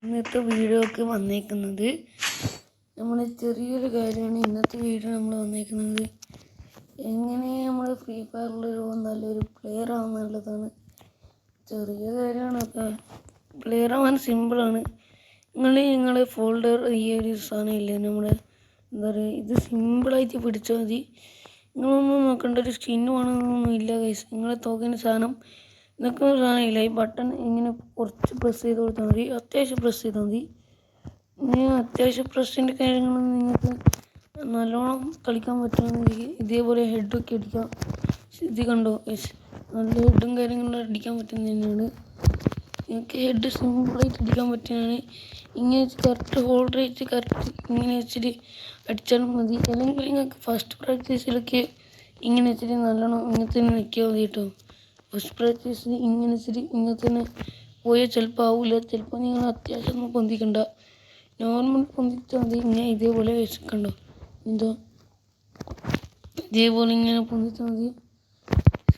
ഇന്നത്തെ വീഡിയോ ഒക്കെ വന്നേക്കുന്നത് നമ്മൾ ചെറിയൊരു കാര്യമാണ്. ഇന്നത്തെ വീഡിയോ നമ്മൾ വന്നേക്കുന്നത് എങ്ങനെ നമ്മൾ ഫ്രീ ഫയറിലൊരു നല്ലൊരു പ്ലെയർ ആവുന്നുള്ളതാണ്. ചെറിയ കാര്യമാണ്, അപ്പോൾ പ്ലെയർ ആവാൻ സിമ്പിളാണ്. നിങ്ങളെ ഫോൾഡർ ഈ ഒരു സാധനം ഇല്ലേ, നമ്മുടെ എന്താ പറയുക, ഇത് സിമ്പിളായിട്ട് പിടിച്ചാൽ മതി. നിങ്ങളൊന്നും നോക്കേണ്ട, ഒരു സ്കിന്ന് വേണമെന്നൊന്നും ഇല്ല ഗൈസ്. നിങ്ങളെ തോക്കുന്ന സാധനം നിൽക്കുന്ന സാധനമില്ല, ഈ ബട്ടൺ ഇങ്ങനെ കുറച്ച് പ്രസ് ചെയ്ത് കൊടുത്താൽ മതി. അത്യാവശ്യം പ്രസ് ചെയ്താൽ മതി. ഇനി അത്യാവശ്യം പ്രസ്സിൻ്റെ കാര്യങ്ങളൊന്നും നിങ്ങൾക്ക് നല്ലോണം കളിക്കാൻ പറ്റുമെങ്കിൽ ഇതേപോലെ ഹെഡൊക്കെ അടിക്കാം. ഇത് കണ്ടോ ഗൈസ്, നല്ല ഹെഡും കാര്യങ്ങളും അടിക്കാൻ പറ്റുന്നത് തന്നെയാണ്. നിങ്ങൾക്ക് ഹെഡ് സിമ്പിളായിട്ട് അടിക്കാൻ പറ്റുന്നതാണ്. ഇങ്ങനെ കറക്റ്റ് ഹോൾഡ് റേറ്റ് കറക്റ്റ് ഇങ്ങനെ വെച്ചിട്ട് അടിച്ചാലും മതി. അല്ലെങ്കിൽ നിങ്ങൾക്ക് ഫസ്റ്റ് പ്രാക്ടീസിലൊക്കെ ഇങ്ങനെ വെച്ചിട്ട് നല്ലോണം ഇങ്ങനെ തന്നെ നിൽക്കിയാൽ മതി കേട്ടോ. ഫസ്റ്റ് പ്രാക്ടീസിൽ ഇങ്ങനെ വെച്ചിട്ട് ഇങ്ങനെ തന്നെ പോയാൽ ചിലപ്പോൾ ആവില്ല. ചിലപ്പോൾ നിങ്ങൾ അത്യാവശ്യം ഒന്നും പൊന്തിക്കണ്ട, നോർമൽ പൊന്തിച്ചാൽ മതി. ഇങ്ങനെ ഇതേപോലെ വെച്ചിട്ടുണ്ടോ, എന്തോ ഇതേപോലെ ഇങ്ങനെ പൊന്തിച്ചാൽ മതി.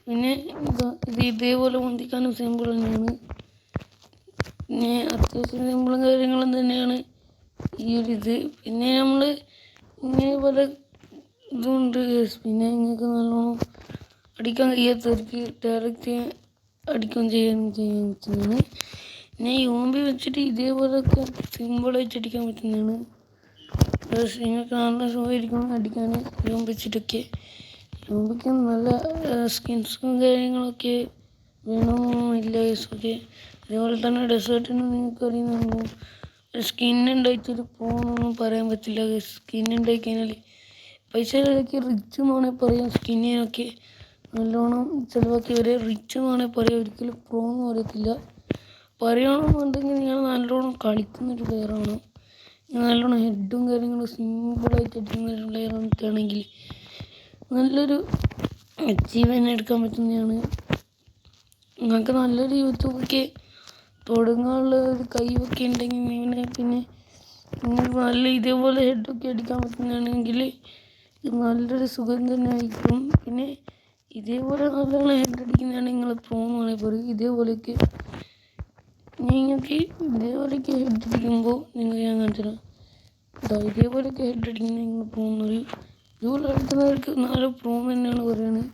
പിന്നെ ഇത് ഇതേപോലെ പൊന്തിക്കാനും സിമ്പിൾ തന്നെയാണ്. പിന്നെ അത്യാവശ്യം സിമ്പിളും കാര്യങ്ങളും തന്നെയാണ് ഈ ഒരു ഇത്. പിന്നെ നമ്മൾ ഇങ്ങനെ പല ഇതുണ്ട്. പിന്നെ നിങ്ങൾക്ക് നല്ലോണം അടിക്കാൻ കഴിയാത്തവർക്ക് ഡയറക്റ്റ് അടിക്കുകയും ചെയ്യാൻ പറ്റുന്നതാണ്. പിന്നെ യൂമ്പി വെച്ചിട്ട് ഇതേപോലെയൊക്കെ സിമ്പിളായിട്ട് അടിക്കാൻ പറ്റുന്നതാണ്. നിങ്ങൾക്ക് നല്ല സുഖമായിരിക്കും അടിക്കാൻ യൂമ്പി വെച്ചിട്ടൊക്കെ. യൂമ്പിക്ക് നല്ല സ്കിൻസും കാര്യങ്ങളൊക്കെ വേണമെന്നില്ല ഗൈസൊക്കെ. അതേപോലെ തന്നെ ഡെസേർട്ടിന് നിങ്ങൾക്ക് അറിയുന്നുണ്ടോ, സ്കിന്നുണ്ടായിട്ടൊരു പോകണമെന്നൊന്നും പറയാൻ പറ്റില്ല. സ്കിന്നുണ്ടായി കഴിഞ്ഞാൽ പൈസ ചിലവാക്കി റിച്ച് എന്ന് വേണമെങ്കിൽ പറയാം. സ്കിന്നിനൊക്കെ നല്ലോണം ചിലവാക്കി വരെ റിച്ച് എന്ന് വേണമെങ്കിൽ പറയാം. ഒരിക്കലും പ്രോ എന്ന് പറയത്തില്ല. പറയണമെന്നുണ്ടെങ്കിൽ നിങ്ങൾ നല്ലോണം കളിക്കുന്നൊരു പ്ലെയറാണ്, നല്ലോണം ഹെഡും കാര്യങ്ങളും സിമ്പിളായിട്ട് അടിക്കുന്നൊരു പ്ലെയറാണെങ്കിൽ നല്ലൊരു അച്ചീവ്മെൻ്റ് എടുക്കാൻ പറ്റുന്നതാണ്. നിങ്ങൾക്ക് നല്ലൊരു യൂട്യൂബൊക്കെ തുടങ്ങാനുള്ള ഒരു കഴിവൊക്കെ ഉണ്ടെങ്കിൽ പിന്നെ നിങ്ങൾക്ക് നല്ല ഇതേപോലെ ഹെഡൊക്കെ അടിക്കാൻ പറ്റുന്നതാണെങ്കിൽ ഇത് നല്ലൊരു സുഖം തന്നെ ആയിരിക്കും. പിന്നെ ഇതേപോലെ നല്ലോണം ഹെഡ് അടിക്കുന്നതാണ് നിങ്ങൾ പ്രോ എന്ന് വേണമെങ്കിൽ പറയും. ഇതേപോലെയൊക്കെ ഇതേപോലെയൊക്കെ ഹെഡ് അടിക്കുമ്പോൾ ഞാൻ കാണിച്ചു ഇതേപോലെയൊക്കെ ഹെഡ് അടിക്കുന്നത് നിങ്ങൾ പ്രോ എന്ന് പറയും. ഇതുപോലെ കളിക്കുന്നവർക്ക് നല്ല പ്രോ തന്നെയാണ് പറയുന്നത്.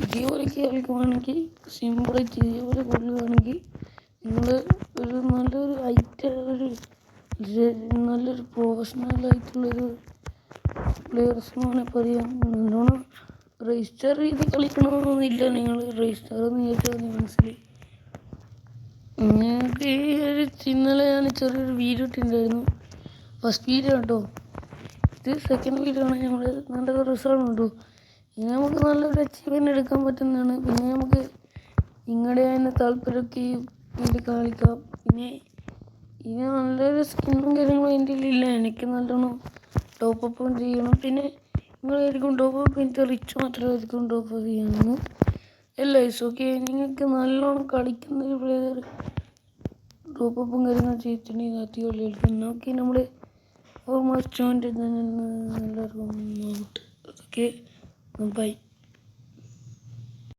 ഇതേപോലെയൊക്കെ കളിക്കുവാണെങ്കിൽ സിമ്പിളായിട്ട് ഇതേപോലെ കൊള്ളുകയാണെങ്കിൽ നിങ്ങൾ ഒരു നല്ലൊരു നല്ലൊരു പ്രൊഫഷണലായിട്ടുള്ളൊരു പ്ലെയേഴ്സ് എന്ന് വേണമെങ്കിൽ പറയാം. നല്ലോണം രജിസ്റ്റർ ചെയ്ത് കളിക്കണമെന്നൊന്നുമില്ല. നിങ്ങൾ രജിസ്റ്റർ എന്ന് ചോദിച്ചാൽ മതി മനസ്സിൽ. നിങ്ങൾക്ക് ഈ ഒരു ഇന്നലെ ഞാൻ ചെറിയൊരു വീഡിയോ ഇട്ടിട്ടുണ്ടായിരുന്നു. ഫസ്റ്റ് വീഡിയോ കേട്ടോ, ഇത് സെക്കൻഡ് വീഡിയോ ആണ്. നമ്മൾ നല്ല റിസൾട്ട് ഉണ്ടോ, ഇനി നമുക്ക് നല്ലൊരു അച്ചീവ്മെൻ്റ് എടുക്കാൻ പറ്റുന്നതാണ്. പിന്നെ നമുക്ക് നിങ്ങളുടെ തന്നെ താല്പര്യമൊക്കെ ഇതിൽ കളിക്കാം. പിന്നെ ഇനി നല്ലൊരു സ്കിന്നും കാര്യങ്ങളും എൻ്റെ ഇല്ല. എനിക്ക് നല്ലോണം ടോപ്പപ്പും ചെയ്യണം. പിന്നെ നിങ്ങളായിരിക്കും ടോപ്പപ്പ്, എനിക്ക് റിച്ച് മാത്രമായിരിക്കും ടോപ്പപ്പ് ചെയ്യണമെന്ന് അല്ല ഓക്കെ. നിങ്ങൾക്ക് നല്ലോണം കളിക്കുന്നൊരു പ്ലെയർ ടോപ്പപ്പും കാര്യങ്ങളും ചെയ്തിട്ടുണ്ടെങ്കിൽ അടിപൊളിയായിരിക്കും. നോക്കി നമ്മൾ ഓൾമോസ്റ്റ് എല്ലാവർക്കും ഓക്കെ ബൈ.